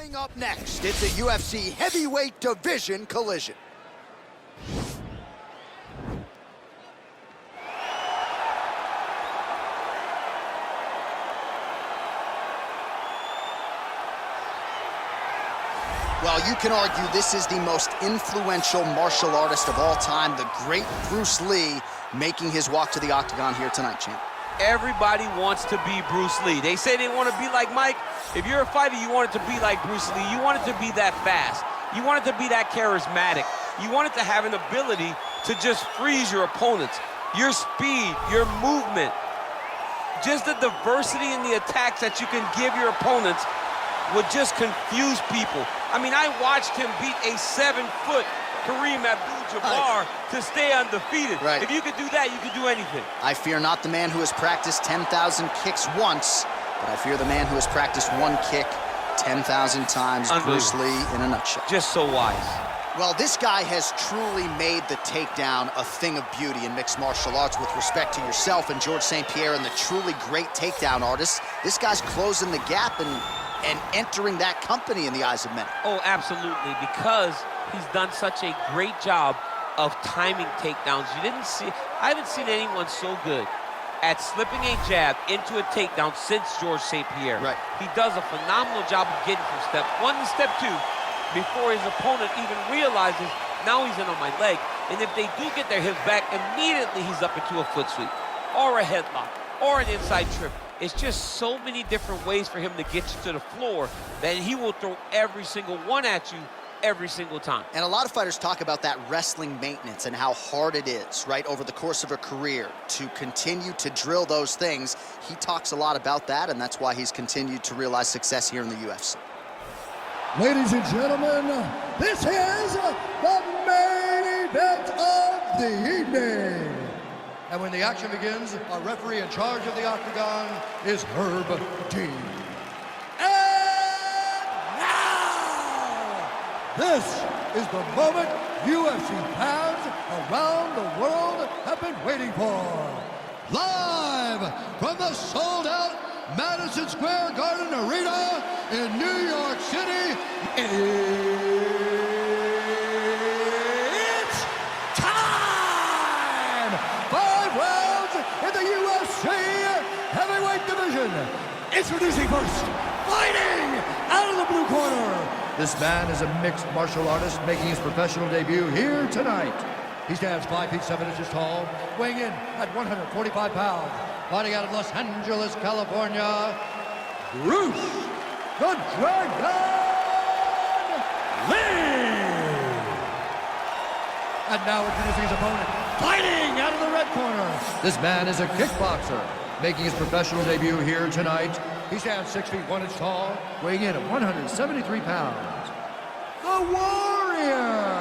Coming up next, it's a UFC heavyweight division collision. Well, you can argue this is the most influential martial artist of all time, the great Bruce Lee, making his walk to the octagon here tonight, champ. Everybody wants to be Bruce Lee. They say they want to be like Mike. If you're a fighter, you want it to be like Bruce Lee. You want it to be that fast. You want it to be that charismatic. You want it to have an ability to just freeze your opponents. Your speed, your movement, just the diversity in the attacks that you can give your opponents would just confuse people. I mean, I watched him beat a 7-foot Kareem Abdul-Jabbar to stay undefeated. Right. If you could do that, you could do anything. I fear not the man who has practiced 10,000 kicks once, but I fear the man who has practiced one kick 10,000 times. Bruce Lee in a nutshell. Just so wise. Well, this guy has truly made the takedown a thing of beauty in mixed martial arts. With respect to yourself and George St. Pierre and the truly great takedown artists, this guy's closing the gap and entering that company in the eyes of many. Oh, absolutely, because he's done such a great job of timing takedowns. I haven't seen anyone so good at slipping a jab into a takedown since George St. Pierre. Right. He does a phenomenal job of getting from step 1 to step 2 before his opponent even realizes, now he's in on my leg. And if they do get their hips back, immediately he's up into a foot sweep or a headlock or an inside trip. It's just so many different ways for him to get you to the floor that he will throw every single one at you every single time. And a lot of fighters talk about that wrestling maintenance and how hard it is, right, over the course of a career to continue to drill those things. He talks a lot about that, and that's why he's continued to realize success here in the UFC. Ladies and gentlemen, this is the main event of the evening. And when the action begins, our referee in charge of the octagon is Herb Dean. And now, this is the moment UFC fans around the world have been waiting for. Live from the sold-out Madison Square Garden Arena in New York City, it's time! 5 rounds in the UFC heavyweight division. Introducing first, fighting out of the blue corner. This man is a mixed martial artist making his professional debut here tonight. He stands 5 feet 7 inches tall, weighing in at 145 pounds. Fighting out of Los Angeles, California, Bruce the Dragon Lee! And now introducing his opponent, fighting out of the red corner. This man is a kickboxer, making his professional debut here tonight. He stands 6 feet 1 inch tall, weighing in at 173 pounds. The Warrior!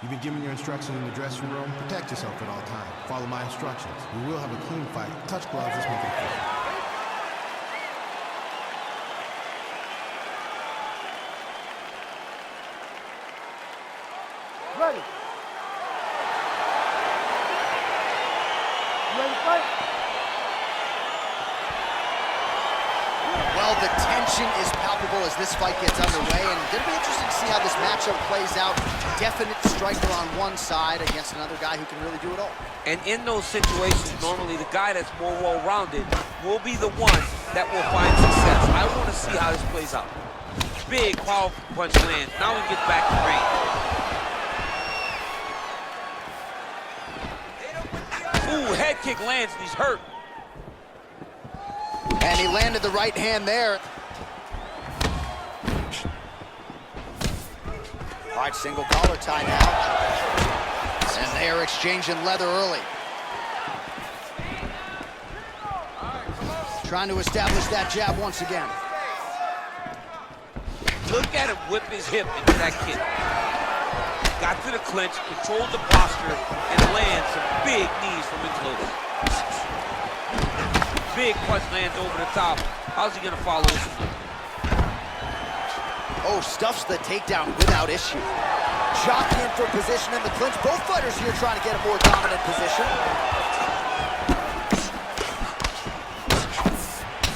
You've been given your instructions in the dressing room. Protect yourself at all times. Follow my instructions. We will have a clean fight. Touch gloves. Let's make it official. Ready. Ready to fight? Well, the tension is palpable as this fight gets underway, and it's going to be interesting to see how this matchup plays out. Definite striker on one side against another guy who can really do it all. And in those situations, normally the guy that's more well-rounded will be the one that will find success. I want to see how this plays out. Big, powerful punch lands. Now we get back to range. Ooh, head kick lands and he's hurt. And he landed the right hand there. All right, single collar tie now. And they are exchanging leather early. Trying to establish that jab once again. Look at him whip his hip into that kick. Got to the clinch, controlled the posture, and lands some big knees from enclosure. Big punch lands over the top. How's he gonna follow this? Oh, stuffs the takedown without issue. Jockeying for position in the clinch. Both fighters here trying to get a more dominant position.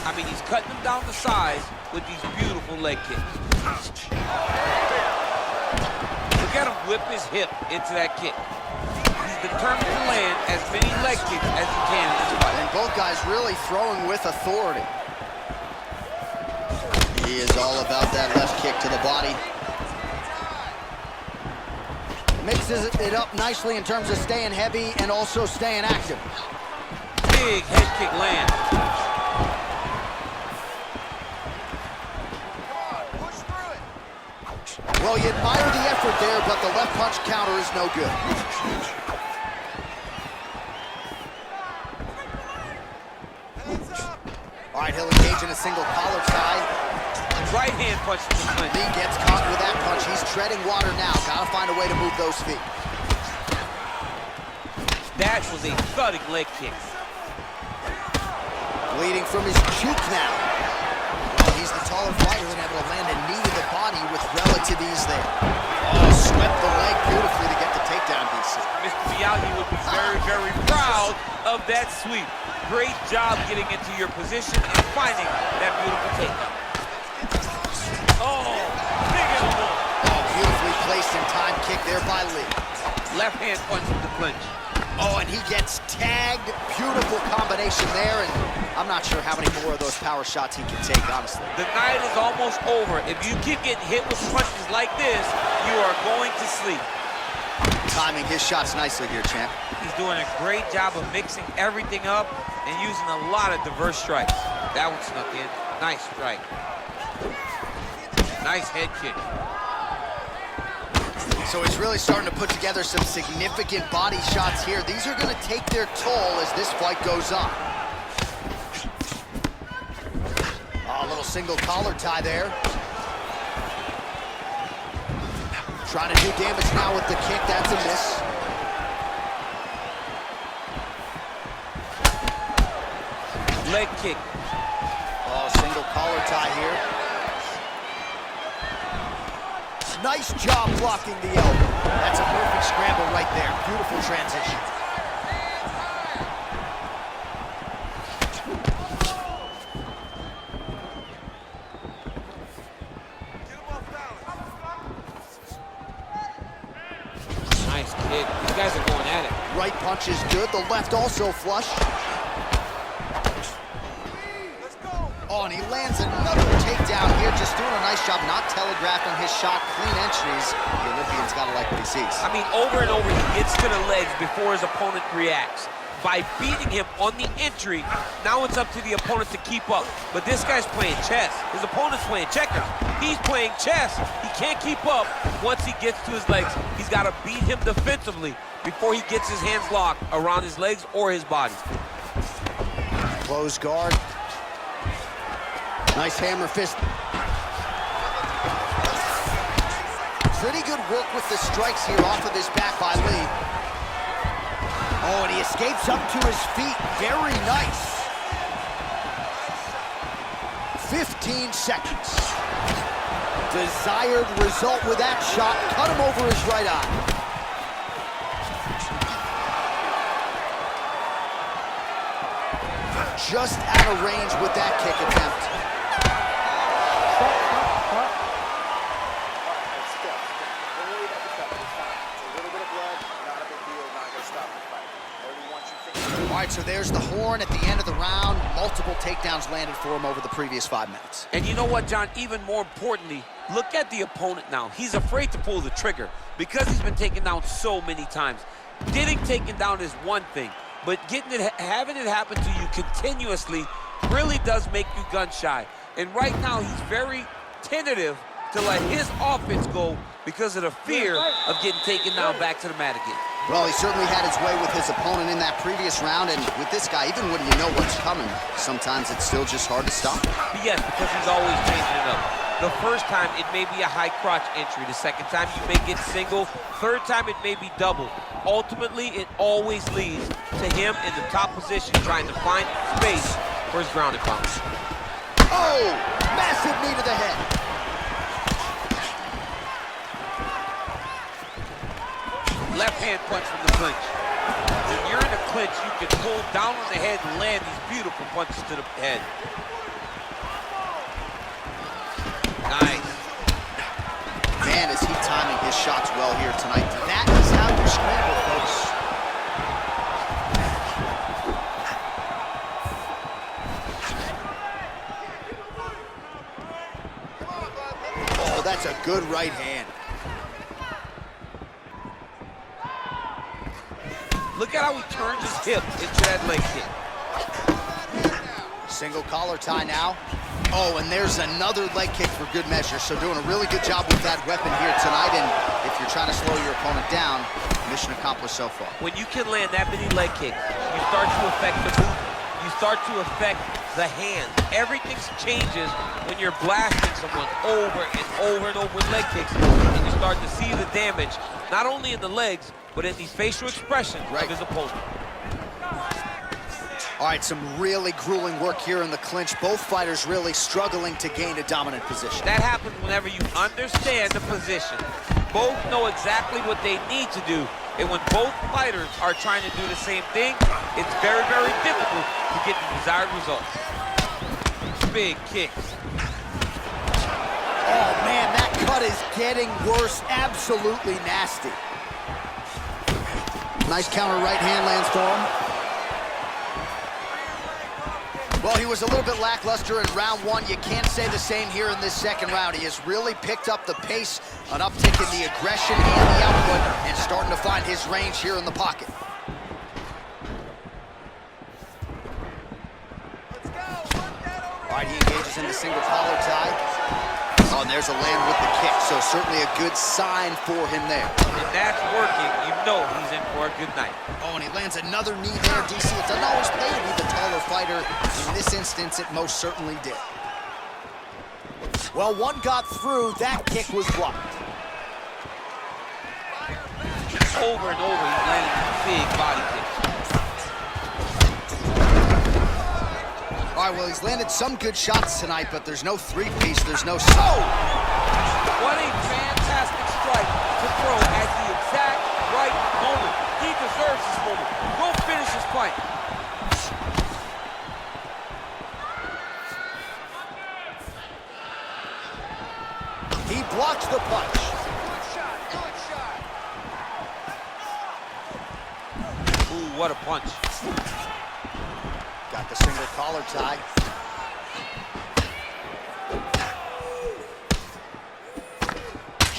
I mean, he's cutting them down to size with these beautiful leg kicks. Look at him whip his hip into that kick. He's determined to land as many leg kicks as he can in this fight. And both guys really throwing with authority. He is all about that left kick to the body. Mixes it up nicely in terms of staying heavy and also staying active. Big head kick land. Well, you admire the effort there, but the left punch counter is no good. All right, he'll engage in a single collar tie. Right hand punch to the clinch. Lee gets caught with that punch. He's treading water now. Gotta find a way to move those feet. That was a thudding leg kick. Bleeding from his cheek now. Well, he's the taller fighter and able to land a knee to the body with relative ease there. Oh, swept the leg beautifully to get the takedown, DC. Mr. Miyagi would be very, very proud of that sweep. Great job getting into your position and finding that beautiful takedown. Oh, big elbow. Oh, beautifully placed and timed kick there by Lee. Left hand punch to the clinch. Oh, and he gets tagged. Beautiful combination there, and I'm not sure how many more of those power shots he can take, honestly. The night is almost over. If you keep getting hit with punches like this, you are going to sleep. Timing his shots nicely here, champ. He's doing a great job of mixing everything up and using a lot of diverse strikes. That one snuck in. Nice strike. Nice head kick. So he's really starting to put together some significant body shots here. These are going to take their toll as this fight goes on. Oh, a little single collar tie there. Trying to do damage now with the kick. That's a miss. Leg kick. Oh, single collar tie here. Nice job blocking the elbow. That's a perfect scramble right there. Beautiful transition. Nice kick. These guys are going at it. Right punch is good. The left also flush. Oh, and he lands another takedown here, just doing a nice job not telegraphing his shot. Clean entries. The Olympian's got to like what he sees. I mean, over and over, he gets to the legs before his opponent reacts. By beating him on the entry, now it's up to the opponent to keep up. But this guy's playing chess. His opponent's playing checkers. He's playing chess. He can't keep up once he gets to his legs. He's got to beat him defensively before he gets his hands locked around his legs or his body. Close guard. Nice hammer fist. Pretty good work with the strikes here off of this back by Lee. Oh, and he escapes up to his feet. Very nice. 15 seconds. Desired result with that shot. Cut him over his right eye. Just out of range with that kick attempt. All right, so there's the horn at the end of the round. Multiple takedowns landed for him over the previous 5 minutes. And you know what, John? Even more importantly, look at the opponent now. He's afraid to pull the trigger because he's been taken down so many times. Getting taken down is one thing, but having it happen to you continuously really does make you gun shy. And right now, he's very tentative to let his offense go because of the fear of getting taken down back to the mat again. Well, he certainly had his way with his opponent in that previous round, and with this guy, even when you know what's coming, sometimes it's still just hard to stop. Yes, because he's always changing it up. The first time, it may be a high crotch entry. The second time, you may get single. Third time, it may be double. Ultimately, it always leads to him in the top position, trying to find space for his ground and pound. Oh, massive knee to the head. left hand punch from the clinch. When you're in a clinch, you can pull down on the head and land these beautiful punches to the head. Nice. Man, is he timing his shots well here tonight. That is how you scramble, folks. Oh, that's a good right hand. Look at how he turns his hip into that leg kick. Single collar tie now. Oh, and there's another leg kick for good measure. So doing a really good job with that weapon here tonight. And if you're trying to slow your opponent down, mission accomplished so far. When you can land that many leg kicks, you start to affect the movement. You start to affect the hand. Everything changes when you're blasting someone over and over and over with leg kicks. And you start to see the damage, not only in the legs, but in these facial expressions of his opponent. All right, some really grueling work here in the clinch. Both fighters really struggling to gain a dominant position. That happens whenever you understand the position. Both know exactly what they need to do. And when both fighters are trying to do the same thing, it's very, very difficult to get the desired results. Big kicks. Oh, man, that cut is getting worse. Absolutely nasty. Nice counter right hand lands for him. Well, he was a little bit lackluster in round one. You can't say the same here in this second round. He has really picked up the pace, an uptick in the aggression and the output, and starting to find his range here in the pocket. All right, he engages in the single collar tie. Oh, and there's a land with the kick, so certainly a good sign for him there. And that's working. You know he's in for a good night. Oh, and he lands another knee there, DC. It doesn't always pay to be the taller fighter. In this instance, it most certainly did. Well, one got through. That kick was blocked. Over and over, he's landing big body kicks. All right, well, he's landed some good shots tonight, but there's no three-piece, there's no... Oh! What a fantastic strike to throw at the exact right moment. He deserves this moment. Go finish his fight. He blocks the punch. Ooh, what a punch. Got the single collar tie.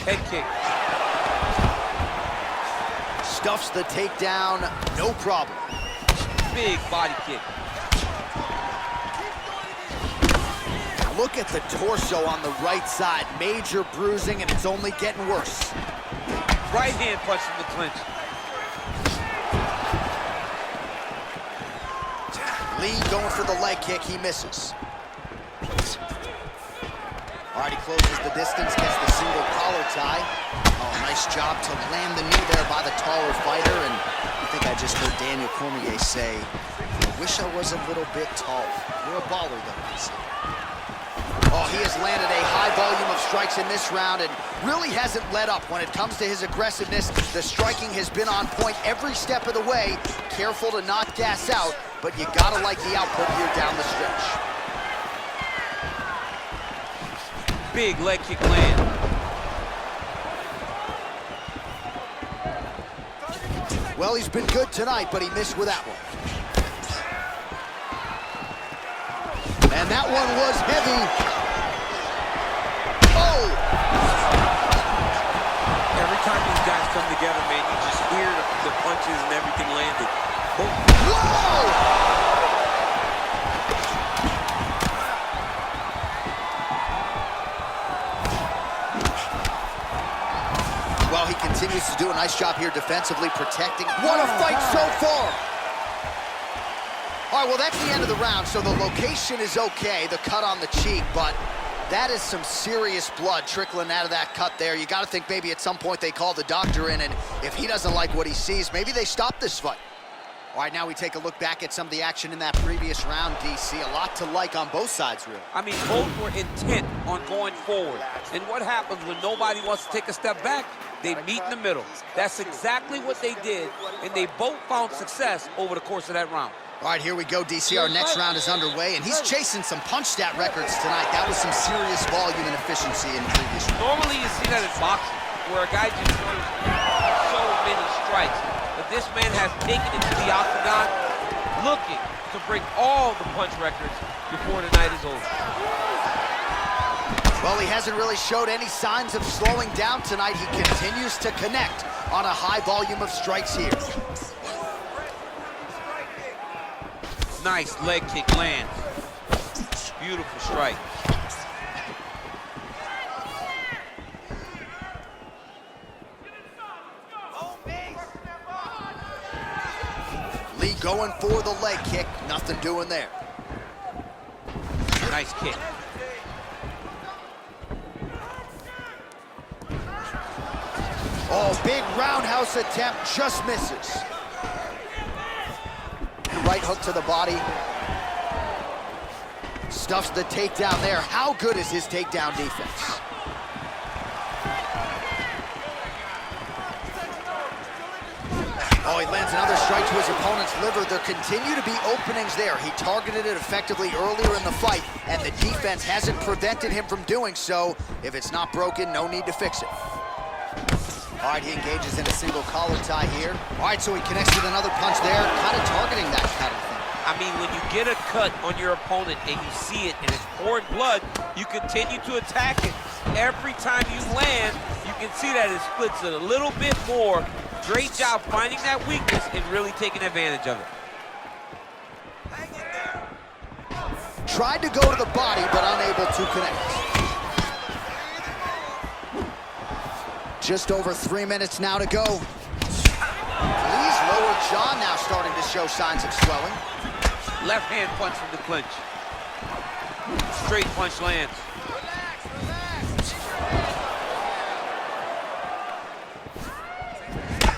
Head kick. Stuffs the takedown, no problem. Big body kick. Look at the torso on the right side. Major bruising, and it's only getting worse. Right hand punch from the clinch. Lee going for the leg kick, he misses. All right, he closes the distance, gets the single collar tie. Oh, nice job to land the knee there by the taller fighter, and I think I just heard Daniel Cormier say, I wish I was a little bit taller. You're a baller, though, DC. Oh, he has landed a high volume of strikes in this round and really hasn't let up. When it comes to his aggressiveness, the striking has been on point every step of the way. Careful to not gas out, but you gotta like the output here down the stretch. Big leg kick land. Well, he's been good tonight, but he missed with that one. And that one was heavy. Oh! Every time these guys come together, man, you just hear the punches and everything landed. Whoa! Well, he continues to do a nice job here defensively, protecting. What a fight so far! All right, well, that's the end of the round, so the location is okay, the cut on the cheek, but that is some serious blood trickling out of that cut there. You got to think maybe at some point they call the doctor in, and if he doesn't like what he sees, maybe they stop this fight. All right, now we take a look back at some of the action in that previous round, DC. A lot to like on both sides, really. I mean, both were intent on going forward. And what happens when nobody wants to take a step back? They meet in the middle. That's exactly what they did, and they both found success over the course of that round. All right, here we go, DC. Our next round is underway, and he's chasing some punch stat records tonight. That was some serious volume and efficiency in the previous round. Normally you see that in boxing, where a guy just throws so many strikes. But this man has taken it to the octagon, looking to break all the punch records before the night is over. Well, he hasn't really showed any signs of slowing down tonight. He continues to connect on a high volume of strikes here. Nice leg kick lands. Beautiful strike. Lee going for the leg kick. Nothing doing there. Nice kick. Oh, big roundhouse attempt, just misses. Right hook to the body. Stuffs the takedown there. How good is his takedown defense? Oh, he lands another strike to his opponent's liver. There continue to be openings there. He targeted it effectively earlier in the fight, and the defense hasn't prevented him from doing so. If it's not broken, no need to fix it. All right, he engages in a single collar tie here. All right, so he connects with another punch there, kind of targeting that kind of thing. I mean, when you get a cut on your opponent and you see it and it's pouring blood, you continue to attack it. Every time you land, you can see that it splits it a little bit more. Great job finding that weakness and really taking advantage of it. Tried to go to the body, but unable to connect. Just over 3 minutes now to go. Lee's lower jaw now starting to show signs of swelling. Left hand punch from the clinch. Straight punch lands.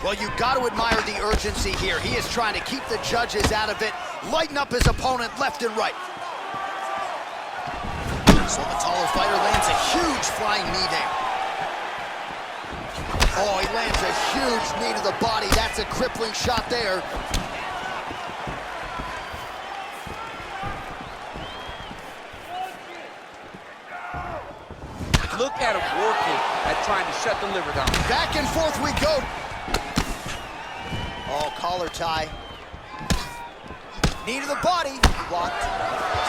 Well, you've got to admire the urgency here. He is trying to keep the judges out of it, lighten up his opponent left and right. So the taller fighter lands a huge flying knee there. Oh, he lands a huge knee to the body. That's a crippling shot there. Look at him working at trying to shut the liver down. Back and forth we go. Oh, collar tie. Knee to the body. Blocked.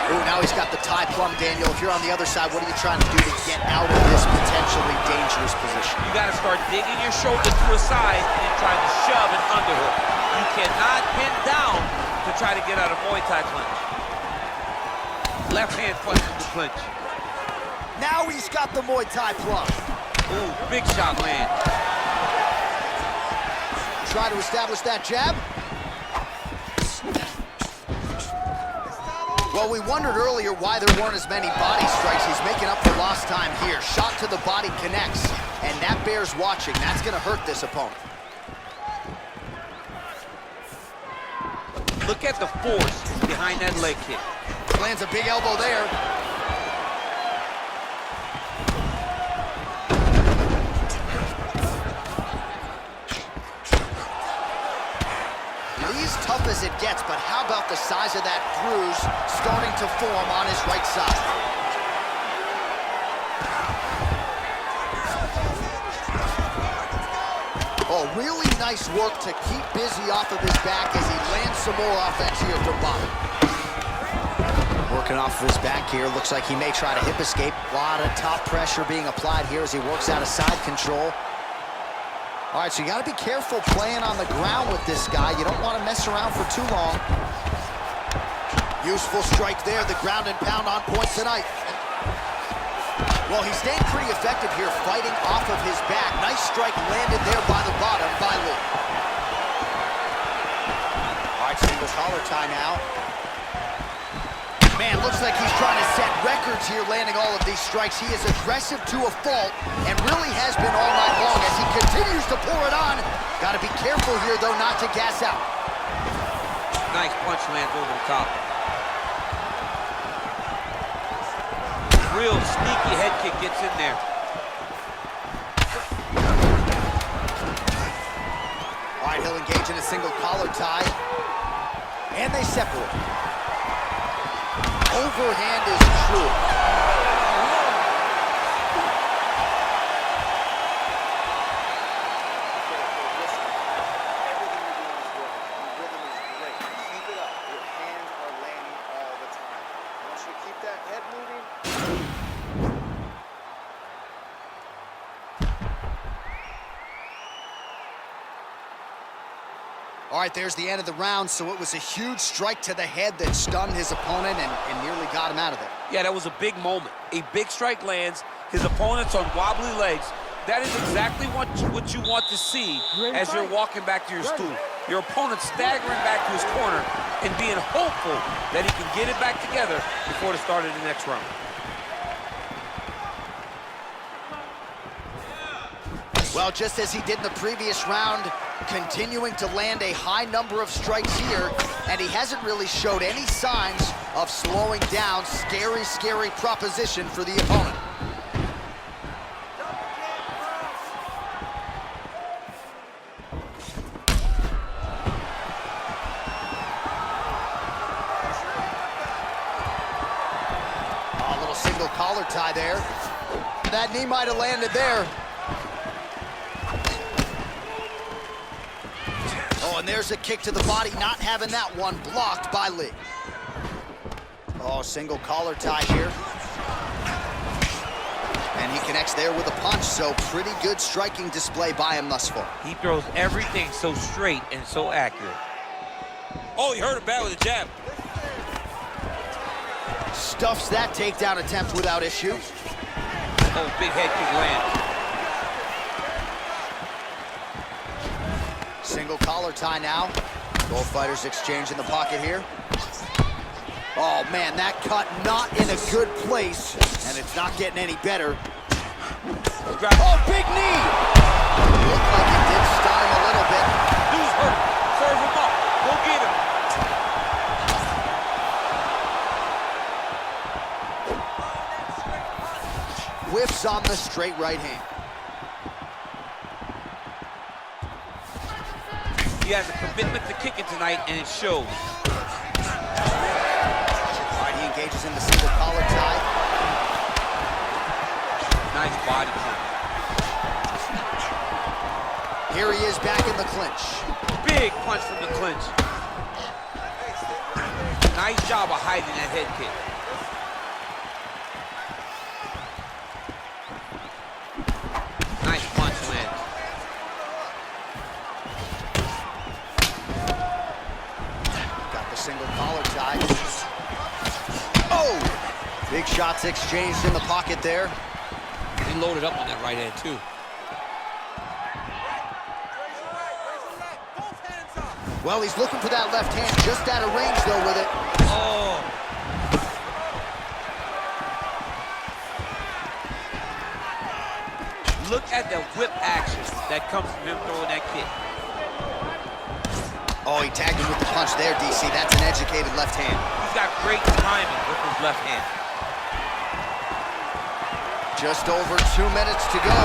Ooh, now he's got the tie plumb, Daniel. If you're on the other side, what are you trying to do to get out of this potentially dangerous position? You got to start digging your shoulder to a side and then trying to shove an underhook. You cannot pin down to try to get out of Muay Thai clinch. Left hand punch from the clinch. Now he's got the Muay Thai plum. Ooh, big shot land. Try to establish that jab. Well, we wondered earlier why there weren't as many body strikes. He's making up for lost time here. Shot to the body connects, and that bears watching. That's going to hurt this opponent. Look at the force behind that leg kick. Lands a big elbow there. Lee's tough as it gets, but how about the size of that bruise starting to form on his right side? Oh, really nice work to keep busy off of his back as he lands some more offense here from bottom. Working off of his back here, looks like he may try to hip escape. A lot of top pressure being applied here as he works out of side control. All right, so you got to be careful playing on the ground with this guy. You don't want to mess around for too long. Useful strike there, the ground and pound on point tonight. Well, he's staying pretty effective here, fighting off of his back. Nice strike landed there by the bottom by Lee. All right, single collar tie now. Man, looks like he's trying to set records here, landing all of these strikes. He is aggressive to a fault and really has been all night long as he continues to pour it on. Got to be careful here, though, not to gas out. Nice punch lands over the top. Real sneaky head kick gets in there. he'll engage in a single collar tie. And they separate. Overhand is true. All right, there's the end of the round, so it was a huge strike to the head that stunned his opponent and nearly got him out of there. Yeah, that was a big moment. A big strike lands, his opponent's on wobbly legs. That is exactly what you want to see as you're walking back to your stool. Your opponent staggering back to his corner and being hopeful that he can get it back together before the start of the next round. Well, just as he did in the previous round, continuing to land a high number of strikes here, and he hasn't really showed any signs of slowing down. Scary, scary proposition for the opponent. A little single collar tie there. That knee might have landed there. Oh, and there's a kick to the body, not having that one blocked by Lee. Oh, single collar tie here. And he connects there with a punch, so pretty good striking display by him thus far. He throws everything so straight and so accurate. Oh, he hurt him bad with a jab. Stuffs that takedown attempt without issue. Oh, big head kick lands. Single collar tie now. Both fighters exchange in the pocket here. Oh, man, that cut not in a good place, and it's not getting any better. Oh, big knee! Looked like it did stun him a little bit. Dude's hurt. Serve him up. Go get him. Whiffs on the straight right hand. He has a commitment to kicking tonight, and it shows. All right, he engages in the single collar tie. Nice body kick. Here he is back in the clinch. Big punch from the clinch. Nice job of hiding that head kick. Nice punch lands. Single collar tie. Oh! Big shots exchanged in the pocket there. He loaded up on that right hand, too. Well, he's looking for that left hand, just out of range, though, with it. Oh! Look at the whip action that comes from him throwing that kick. Oh, he tagged him with the punch there, DC. That's an educated left hand. He's got great timing with his left hand. Just over 2 minutes to go.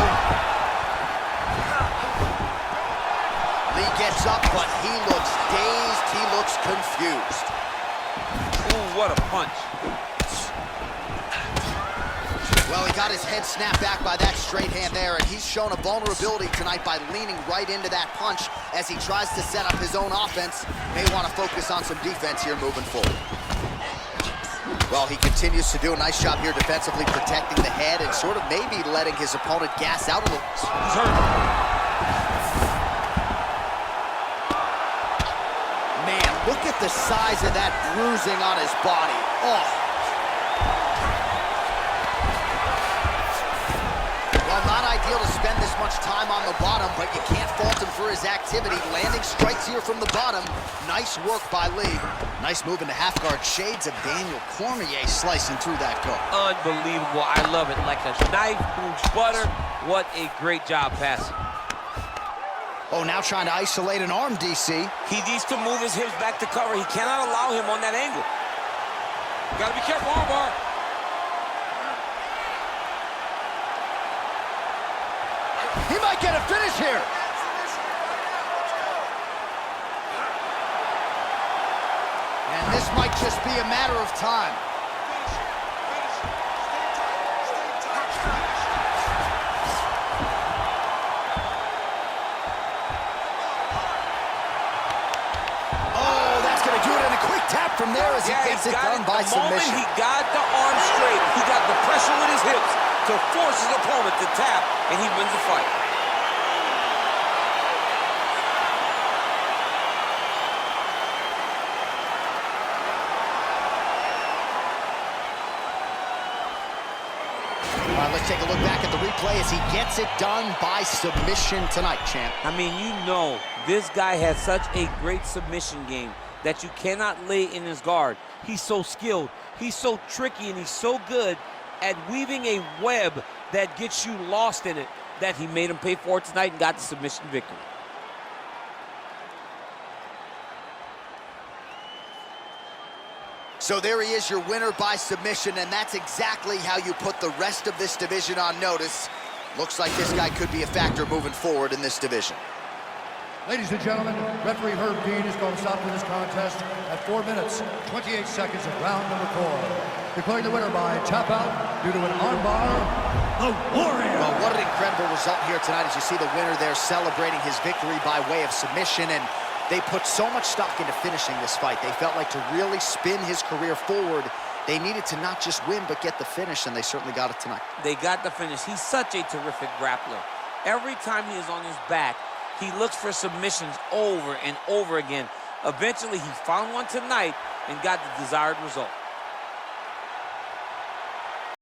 Lee gets up, but he looks dazed. He looks confused. Ooh, what a punch. Well, he got his head snapped back by that straight hand there, and he's shown a vulnerability tonight by leaning right into that punch as he tries to set up his own offense. May want to focus on some defense here moving forward. Well, he continues to do a nice job here defensively, protecting the head and sort of maybe letting his opponent gas out a little. He's hurt. Man, look at the size of that bruising on his body. Oh. Not ideal to spend this much time on the bottom, but you can't fault him for his activity. Landing strikes here from the bottom. Nice work by Lee. Nice move into half guard. Shades of Daniel Cormier slicing through that guard. Unbelievable. I love it. Like a knife moves butter. What a great job passing. Oh, now trying to isolate an arm, DC. He needs to move his hips back to cover. He cannot allow him on that angle. Gotta be careful, armbar. He might get a finish here. might just be a matter of time. Oh, that's going to do it in a quick tap from there as he gets it done by submission. The moment he got the arm straight, he got the pressure with his hips to force his opponent to tap, and he wins the fight. All right, let's take a look back at the replay as he gets it done by submission tonight, champ. I mean, you know, this guy has such a great submission game that you cannot lay in his guard. He's so skilled, he's so tricky, and he's so good at weaving a web that gets you lost in it that he made him pay for it tonight and got the submission victory. So there he is, your winner by submission, and that's exactly how you put the rest of this division on notice. Looks like this guy could be a factor moving forward in this division. Ladies and gentlemen, referee Herb Dean is going to stop this contest at 4 minutes, 28 seconds of round number 4. Declaring the winner by tap out due to an armbar, the Warrior. Well, what an incredible result here tonight as you see the winner there celebrating his victory by way of submission, and they put so much stock into finishing this fight. They felt like to really spin his career forward, they needed to not just win, but get the finish, and they certainly got it tonight. They got the finish. He's such a terrific grappler. Every time he is on his back, he looks for submissions over and over again. Eventually, he found one tonight and got the desired result.